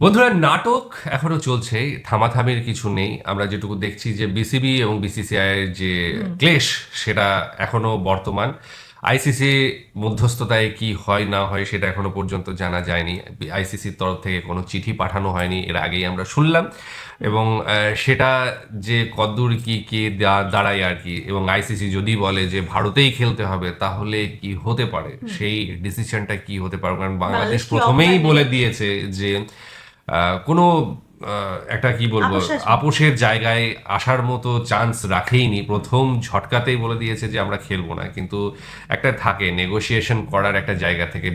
বন্ধুরা, নাটক এখনো চলছে, থামাথামির কিছু নেই। আমরা যেটুকু দেখছি যে বিসিবি এবং বিসিসিআই এর যে ক্লেশ সেটা এখনো বর্তমান। আইসিসি মধ্যস্থতায় কি হয় না হয় সেটা এখনো পর্যন্ত জানা যায়নি। আইসিসির তরফ থেকে কোনো চিঠি পাঠানো হয়নি, এর আগেই আমরা শুনলাম। এবং সেটা যে কদ্দূর কি কে দাঁড়ায় আর কি, এবং আইসিসি যদি বলে যে ভারতেই খেলতে হবে তাহলে কি হতে পারে, সেই ডিসিশনটা কি হতে পারে। কারণ বাংলাদেশ বাংলাদেশ কি প্রথমেই অফলাইন বলে নেবে? দিয়েছে যে কোনো একটা কি বলবো, আপোষ আসবে। আপোষের জায়গায় আসার মতো চান্স রাখেইনি। প্রথম ঝটকাতেই বলে দিয়েছে যে আমরা খেলবো না। কিন্তু একটা থাকে নেগোসিয়েশন করার একটা জায়গা থেকে,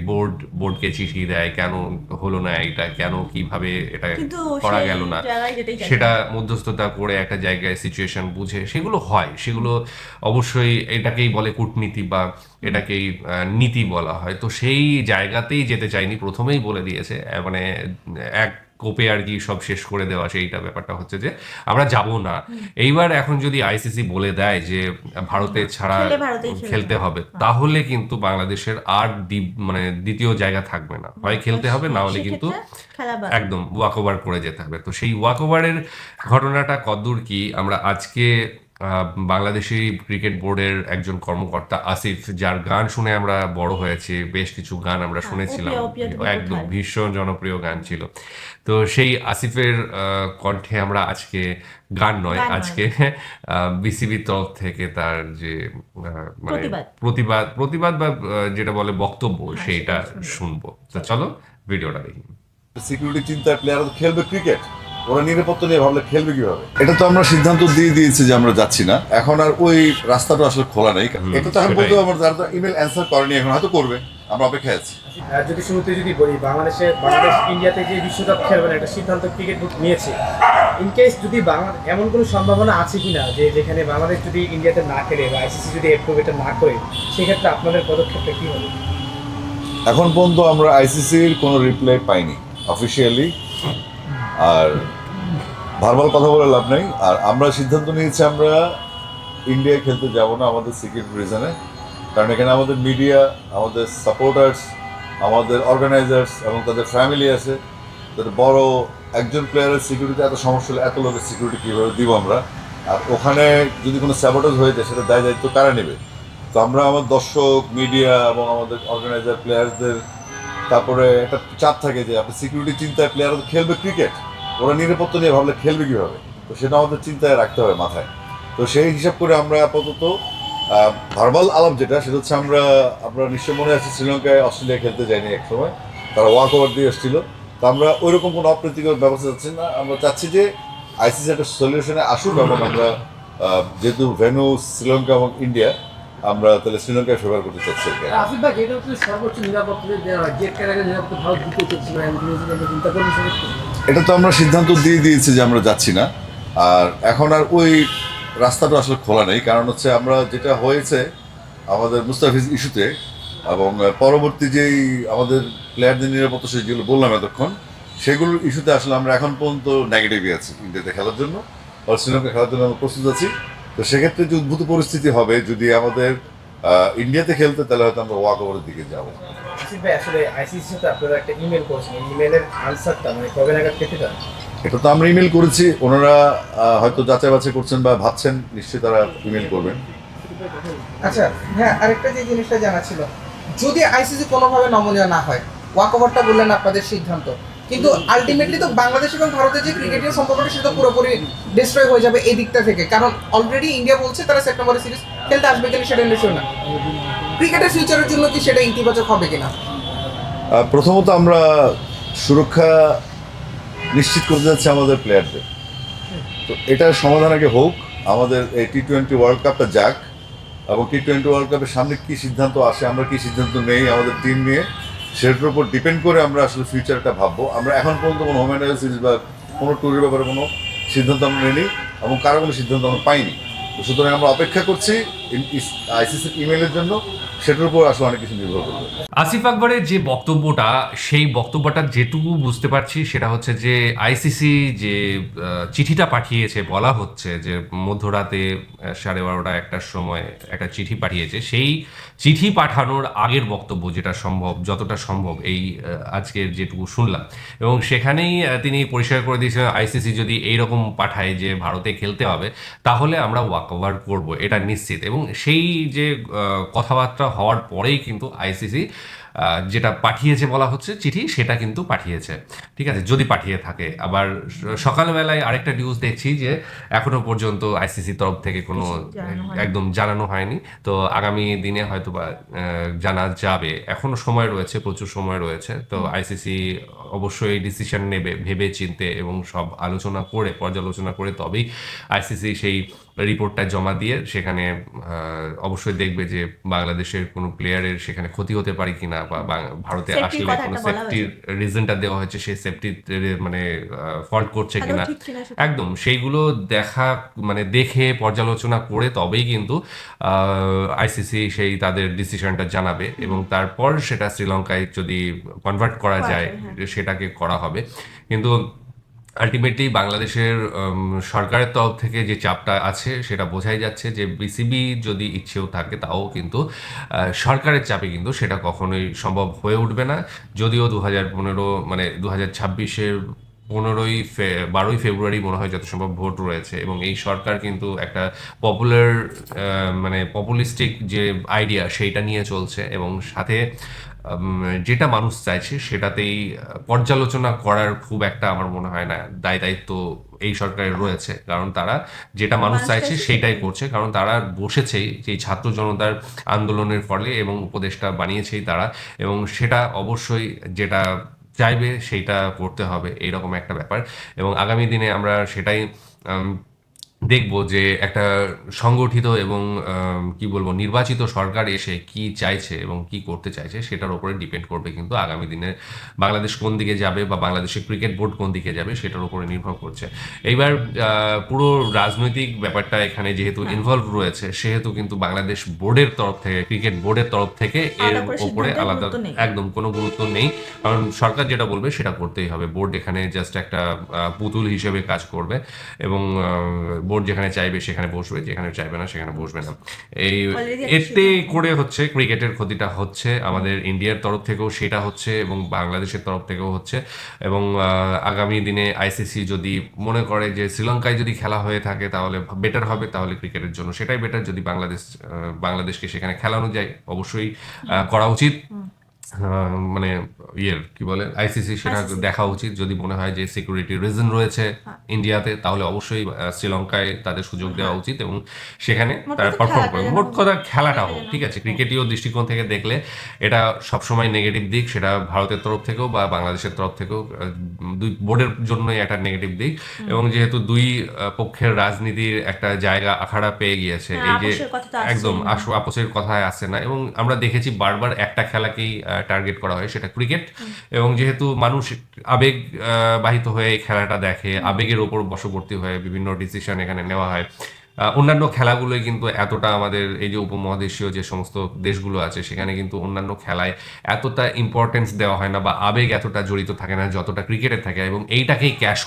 বোর্ডকে চিঠি দেয়, কেন হলো না এটা, কেন কিভাবে এটা কিন্তু করা সেই গেল না, জায়গায় যেতেই চাইছে সেটা না। মধ্যস্থতা করে একটা জায়গায় সিচুয়েশন বুঝে সেগুলো হয়। সেগুলো অবশ্যই এটাকেই বলে কূটনীতি, বা এটাকেই নীতি বলা হয়। তো সেই জায়গাতেই যেতে চাইনি, প্রথমেই বলে দিয়েছে। মানে এক কোপে আর কি সব শেষ করে দেওয়া, সেইটা ব্যাপারটা হচ্ছে যে আমরা যাব না। এইবার এখন যদি আইসিসি বলে দেয় যে ভারতের ছাড়া খেলে ভারতেই খেলতে খেলতে হবে। হবে, হ্যাঁ। তাহলে কিন্তু বাংলাদেশের আর মানে দ্বিতীয় জায়গা থাকবে না, হয় খেলতে হবে, না হলে কিন্তু সেক্ষেত্রে খেলা বাদ। একদম ওয়াক ওভার করে যেতে হবে। তো সেই ওয়াক ওভারের ঘটনাটা কদ্দূর কি, আমরা আজকে বাংলাদেশি ক্রিকেট বোর্ডের একজন কর্মকর্তা আসিফ, যার গান শুনে আমরা বড় হয়েছি, বেশ কিছু গান আমরা হ্যাঁ, শুনেছিলাম, ওপিয়া ওপিয়া তুমি একদম কোথায়? ভীষণ জনপ্রিয় গান ছিল। তো সেই আসিফের কণ্ঠে আমরা আজকে, গান নয় গান নয়, আজকে, বিসিবির তরফ থেকে তার যে মানে প্রতিবাদ। প্রতিবাদ বা যেটা বলে বক্তব্য, হ্যাঁ, সেইটা সেটাই শুনবো। শুনবো। তো চলো। চলো ভিডিওটা দেখি। সিকিউরিটি চিন্তায় প্লেয়াররা খেলবে ক্রিকেট, ওরা নিরাপত্তা নিয়ে ভাবলে খেলবে কিভাবে? এটা তো আমরা সিদ্ধান্ত দিয়ে দিয়েছি যে আমরা যাচ্ছি না। এখন আর ওই রাস্তাটা আসলে খোলা নেই। এটা তো এখন সেটাই। বলতে আমরা যারা ইমেল অ্যান্সার করেনি, এখন হয়তো করবে, আমরা অপেক্ষায় আছি। যদি শুরুতে যদি বলি, বাংলাদেশ ইন্ডিয়াতে যে বিশ্বকাপ খেলবে না, একটা সিদ্ধান্ত ক্রিকেট বোর্ড নিয়েছে। ইন কেস যদি এমন কোনো সম্ভাবনা আছে কিনা যে যেখানে বাংলাদেশ যদি ইন্ডিয়াতে না খেলে বা আইসিসি যদি অ্যাপ্রুভ এটা না করে, সেক্ষেত্রে আপনাদের পদক্ষেপটা কি হবে? এখন পর্যন্ত আমরা আইসিসির কোনো রিপ্লাই পাইনি অফিসিয়ালি। আর ভার্বাল কথা বলে লাভ নেই। আর আমরা সিদ্ধান্ত নিয়েছি আমরা ইন্ডিয়ায় খেলতে যাব না আমাদের সিক্রেট রিজনে। কারণ এখানে আমাদের মিডিয়া, আমাদের সাপোর্টার্স, আমাদের অর্গানাইজার্স এবং তাদের ফ্যামিলি আছে। তাদের বড় একজন প্লেয়ারের সিকিউরিটি এত সমস্যা হলে এত লোকের সিকিউরিটি কীভাবে দিব আমরা? আর ওখানে যদি কোনো স্যাবোটেজ হয়ে যায় সেটা দায়িত্ব কারা নেবে? তো আমরা আমার দর্শক, মিডিয়া এবং আমাদের অর্গানাইজার, প্লেয়ারদের তারপরে একটা চাপ থাকে যে আপনি সিকিউরিটি চিন্তায় প্লেয়াররা খেলবে ক্রিকেট, ওরা নিরাপত্তা নিয়ে ভাবলে খেলবে কীভাবে? তো সেটা আমাদের চিন্তায় রাখতে হবে মাথায়। তো সেই হিসাব করে আমরা আপাতত ভার্বাল আলাপ যেটা, সেটা হচ্ছে আমরা নিশ্চয় মনে আছে শ্রীলঙ্কায় অস্ট্রেলিয়া খেলতে যায়নি এক সময়, তারা ওয়াক ওভার দিয়ে এসেছিল। তো আমরা ওই রকম কোনো অপ্রীতিকর ব্যবস্থা চাচ্ছি না। আমরা চাচ্ছি যে আইসিসি একটা সলিউশনে আসুক, এবং আমরা যেহেতু ভেন্যু শ্রীলঙ্কা এবং ইন্ডিয়া, আমরা তাহলে শ্রীলঙ্কায় ফেভার করতে চাচ্ছি। আসিফ ভাই, যেটা হচ্ছে সর্বোচ্চ নিরাপত্তা দেওয়া হয়, জেট ক্যারিয়ারের নিরাপত্তা ভারত দিতে চাচ্ছিল, নিউজিল্যান্ডে চিন্তা করবেন সেক্ষেত্রে? এটা তো আমরা সিদ্ধান্ত দিয়ে দিয়েছি যে আমরা যাচ্ছি না। আর এখন আর ওই রাস্তাটা আসলে খোলা নেই। কারণ হচ্ছে আমরা যেটা হয়েছে আমাদের মুস্তাফিজ ইস্যুতে, এবং পরবর্তী যেই আমাদের প্লেয়ারদের নিরাপত্তা যেগুলো বললাম এতক্ষণ, সেগুলোর ইস্যুতে আসলে আমরা এখন পর্যন্ত নেগেটিভই আছি। ইন্ডিয়াতে খেলার জন্য আর শ্রীলঙ্কা খেলার জন্য আমরা প্রস্তুত আছি। তো সেক্ষেত্রে যে উদ্ভূত পরিস্থিতি হবে যদি আমাদের ইন্ডিয়াতে খেলতে, তাহলে হয়তো আমরা ওয়াক ওভারের দিকে যাবো। আসিফ ভাই, আসলে আইসিসির সাথে আপনারা একটা ইমেল করেছেন, এই ইমেলের আনসারটা মানে কবে নাগাদ পেতে চান? এটা তো আমরা ইমেল করেছি, ওনারা হয়তো যাচাই বাছাই করছেন বা ভাবছেন, নিশ্চয়ই তারা ইমেল করবেন। আচ্ছা, হ্যাঁ, আরেকটা যে জিনিসটা জানা ছিল, যদি আইসিসি কোনোভাবে নমনীয় না হয়, ওয়াক ওভারটা বললেন আপনাদের সিদ্ধান্ত, কিন্তু আলটিমেটলি তো বাংলাদেশ এবং ভারতের যে ক্রিকেটের সম্পর্কটা সেটা পুরোপুরি ডিস্ট্রয় হয়ে যাবে এই দিকটা থেকে। কারণ অলরেডি ইন্ডিয়া বলছে তারা সেপ্টেম্বরে সিরিজ খেলতে আসবে কিনা সেটা নিশ্চয় না। ক্রিকেটের ফিউচারের জন্য কি সেটা ইতিবাচক হবে কিনা? প্রথমত আমরা সুরক্ষা নিশ্চিত করতে যাচ্ছি আমাদের প্লেয়ারদের। তো এটার সমাধান আগে হোক, আমাদের এই টি-20 ওয়ার্ল্ড কাপটা যাক, এবং টি-20 ওয়ার্ল্ড কাপের সামনে কী সিদ্ধান্ত আসে, আমরা কী সিদ্ধান্ত নেই আমাদের টিম নিয়ে, সেটার উপর ডিপেন্ড করে আমরা আসলে ফিউচারটা ভাববো। আমরা এখন পর্যন্ত কোনো হোম অ্যান্ড অ্যাওয়ে সিরিজ বা কোনো ট্যুরের ব্যাপারে কোনো সিদ্ধান্ত আমরা নিইনি, এবং কারো কোনো সিদ্ধান্ত আমরা পাইনি। তো সুতরাং আমরা অপেক্ষা করছি আইসিসির ইমেলের জন্য। সেটার উপর আসলে অনেক কিছু নির্ভর করবে। আসিফ আকবরের যে বক্তব্যটা, সেই বক্তব্যটা যেটুকু বুঝতে পারছি সেটা হচ্ছে যে আইসিসি যে চিঠিটা পাঠিয়েছে, বলা হচ্ছে যে মধ্যরাতে 12:30 একটার সময় একটা চিঠি পাঠিয়েছে, সেই চিঠি পাঠানোর আগের বক্তব্য যেটা সম্ভব, যতটা সম্ভব এই আজকের যেটুকু শুনলাম, এবং সেখানেই তিনি পরিষ্কার করে দিয়েছিলেন আইসিসি যদি এইরকম পাঠায় যে ভারতে খেলতে হবে তাহলে আমরা ওয়াক ওভার করবো, এটা নিশ্চিত। এবং সেই যে কথাবার্তা হওয়ার পরেই কিন্তু আইসিসি যেটা পাঠিয়েছে বলা হচ্ছে চিঠি, সেটা কিন্তু পাঠিয়েছে, ঠিক আছে, যদি পাঠিয়ে থাকে। আবার সকালবেলায় আরেকটা নিউজ দেখছি যে এখনো পর্যন্ত আইসিসি তরফ থেকে কোনো জানানো হয়নি। একদম জানানো হয়নি। তো আগামী দিনে হয়তো বা জানা যাবে, এখনো সময় রয়েছে, প্রচুর সময় রয়েছে। তো আইসিসি অবশ্যই ডিসিশন নেবে ভেবে চিন্তে এবং সব আলোচনা করে, পর্যালোচনা করে তবেই আইসিসি সেই রিপোর্টটা জমা দিয়ে সেখানে অবশ্যই দেখবে যে বাংলাদেশের কোনো প্লেয়ারের সেখানে ক্ষতি হতে পারে কিনা, বা ভারতে Safety-র আসলে কথা কোনো একটা বলা সেফটির রিজনটা দেওয়া হয়েছে, সেই সেফটির মানে ফল্ট করছে আদৌ কিনা, ঠিক কিনা সেটা। একদম সেইগুলো দেখা, মানে দেখে পর্যালোচনা করে তবেই কিন্তু আইসিসি সেই তাদের ডিসিশনটা জানাবে, এবং তারপর সেটা শ্রীলঙ্কায় যদি কনভার্ট করা যায় সেটাকে করা হবে। কিন্তু আলটিমেটলি বাংলাদেশের সরকারের তরফ থেকে যে চাপটা আছে সেটা বোঝাই যাচ্ছে যে বিসিবি যদি ইচ্ছেও থাকে তাও কিন্তু সরকারের চাপে কিন্তু সেটা কখনোই সম্ভব হয়ে উঠবে না। যদিও 2015 মানে 2026-এর 12ই ফেব্রুয়ারি মনে হয় যত সম্ভব ভোট রয়েছে, এবং এই সরকার কিন্তু একটা পপুলার মানে পপুলিস্টিক যে আইডিয়া সেইটা নিয়ে চলছে, এবং সাথে যেটা মানুষ চাইছে সেটাতেই পর্যালোচনা করার খুব একটা আমার মনে হয় না দায়িত্ব এই সরকারের রয়েছে, কারণ তারা যেটা মানুষ চাইছে সেটাই করছে, কারণ তারা বসেছেই যে ছাত্র জনতার আন্দোলনের ফলে, এবং উপদেষ্টা বানিয়েছেই তারা, এবং সেটা অবশ্যই যেটা চাইবে সেইটা করতে হবে, এইরকম একটা ব্যাপার। এবং আগামী দিনে আমরা সেটাই দেখব যে একটা সংগঠিত এবং কি বলবো নির্বাচিত সরকার এসে কি চাইছে এবং কি করতে চাইছে সেটার উপরে ডিপেন্ড করবে কিন্তু আগামী দিনে বাংলাদেশ কোন দিকে যাবে, বা বাংলাদেশের ক্রিকেট বোর্ড কোন দিকে যাবে সেটার উপরে নির্ভর করছে। এইবার পুরো রাজনৈতিক ব্যাপারটা এখানে যেহেতু ইনভলভ রয়েছে, সেহেতু কিন্তু বাংলাদেশ বোর্ডের তরফ থেকে, ক্রিকেট বোর্ডের তরফ থেকে এর আলাদা করে উপরে সিদ্ধান্তের আলাদা গুরুত্ব নেই। একদম কোনো গুরুত্ব নেই, কারণ সরকার যেটা বলবে সেটা করতেই হবে। বোর্ড এখানে জাস্ট একটা পুতুল হিসেবে কাজ করবে, এবং বোর্ড যেখানে চাইবে সেখানে বসবে, যেখানে চাইবে না সেখানে বসবে না। এই Already একটা এতে করে হচ্ছে ক্রিকেটের ক্ষতিটা হচ্ছে, আমাদের ইন্ডিয়ার তরফ থেকেও সেটা হচ্ছে, এবং বাংলাদেশের তরফ থেকেও হচ্ছে। এবং আগামী দিনে আইসিসি যদি মনে করে যে শ্রীলঙ্কায় যদি খেলা হয়ে থাকে তাহলে বেটার হবে, তাহলে ক্রিকেটের জন্য সেটাই বেটার। যদি বাংলাদেশকে সেখানে খেলানো যায় অবশ্যই করা উচিত। মানে কি বলে আইসিসি সেটা দেখা উচিত। যদি মনে হয় যে সিকিউরিটি রিজন রয়েছে ইন্ডিয়াতে, তাহলে অবশ্যই শ্রীলঙ্কায় তাদের সুযোগ দেওয়া উচিত, এবং সেখানে মোট তারা কথা পারফর্ম খেলাটা করবে। যেন মোট কথা খেলাটা খেলাটা হোক, যেন ঠিক আছে। হোক। ক্রিকেটীয় দৃষ্টিকোণ থেকে দেখলে এটা সবসময় নেগেটিভ দিক, সেটা ভারতের তরফ থেকেও বা বাংলাদেশের তরফ থেকেও দুই বোর্ডের জন্যই একটা নেগেটিভ দিক। এবং যেহেতু দুই পক্ষের রাজনীতির একটা জায়গা আখাড়া পেয়ে গিয়েছে, হ্যাঁ, এই যে আপোষের কথা তো আসছেই একদম না। আপোষের কথায় আসছে না, এবং আমরা দেখেছি বারবার একটা খেলাকেই টার্গেট করা হয়, সেটা ক্রিকেট। এবং যেহেতু মানুষ আবেগ বাহিত হয়ে এই খেলাটা দেখে, আবেগের ওপর বশবর্তী হয়ে বিভিন্ন ডিসিশন এখানে নেওয়া হয়। অন্যান্য খেলাগুলোই কিন্তু এতটা, আমাদের এই যে উপমহাদেশীয় যে সমস্ত দেশগুলো আছে সেখানে কিন্তু অন্যান্য খেলায় এতটা ইম্পর্টেন্স দেওয়া হয় না, বা আবেগ এতটা জড়িত থাকে না যতটা ক্রিকেটে থাকে, এবং এইটাকেই ক্যাশ